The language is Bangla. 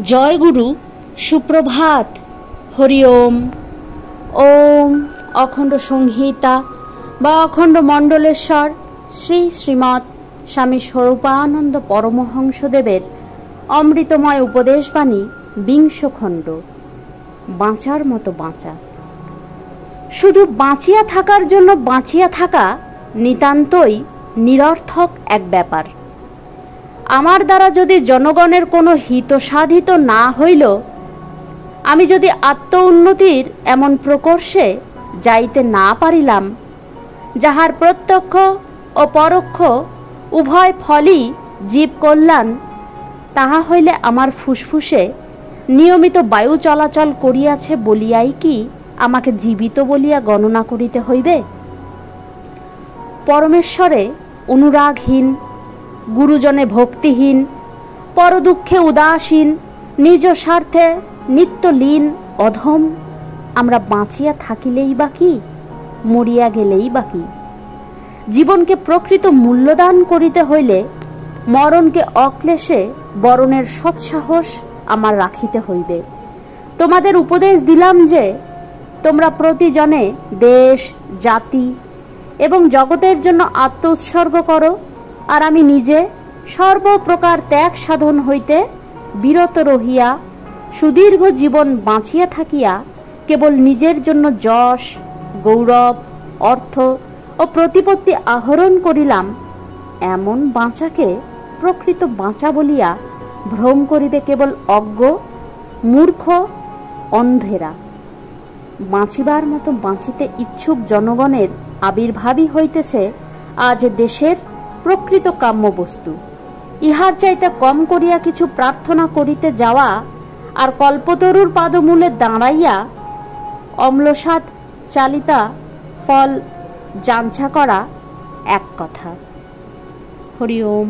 জয় গুরু, সুপ্রভাত, হরি ওম। ওম অখণ্ড সংহিতা বা অখণ্ড মণ্ডলেশ্বর শ্রী শ্রীমৎ স্বামী স্বরূপানন্দ পরমহংসদেবের অমৃতময় উপদেশবাণী ২০ খণ্ড। বাঁচার মতো বাঁচা। শুধু বাঁচিয়া থাকার জন্য বাঁচিয়া থাকা নিতান্তই নিরর্থক এক ব্যাপার। আমার দ্বারা যদি জনগণের কোনো হিত সাধিত না হইল, আমি যদি আত্ম উন্নতির এমন প্রকর্ষে যাইতে না পারিলাম, যাহার প্রত্যক্ষ ও পরোক্ষ উভয় ফলই জীব কল্যাণ, তাহা হইলে আমার ফুসফুসে নিয়মিত বায়ু চলাচল করিয়াছে বলিয়াই কি আমাকে জীবিত বলিয়া গণনা করিতে হইবে? পরমেশ্বরে অনুরাগহীন, গুরুজনে ভক্তিহীন, পরদুঃখে উদাসীন, নিজ স্বার্থে নিত্যলীন অধম আমরা বাঁচিয়া থাকিলেই বা কি, মরিয়া গেলেই বা কি? জীবনকে প্রকৃত মূল্যদান করিতে হইলে মরণকে অক্লেশে বরণের সৎসাহস আমার রাখিতে হইবে। তোমাদের উপদেশ দিলাম যে তোমরা প্রতিজনে দেশ, জাতি এবং জগতের জন্য আত্ম উৎসর্গ করো, আর আমি নিজে সর্বপ্রকার ত্যাগ সাধন হইতে বিরত রহিয়া সুদীর্ঘ জীবন বাঁচিয়া থাকিয়া কেবল নিজের জন্য যশ, গৌরব, অর্থ ও প্রতিপত্তি আহরণ করিলাম, এমন বাঁচাকে প্রকৃত বাঁচা বলিয়া ভ্রম করিবে কেবল অজ্ঞ, মূর্খ, অন্ধেরা। বাঁচিবার মতো বাঁচিতে ইচ্ছুক জনগণের আবির্ভাবই হইতেছে আজ দেশের প্রকৃত কাম্যবস্তু। ইহার চাইতে কম করিয়া কিছু প্রার্থনা করিতে যাওয়া আর কল্পতরুর পাদমূলে দাঁড়াইয়া অম্লসাদ চালিতা ফল যাঞ্ছা করা এক কথা। হরি ওম।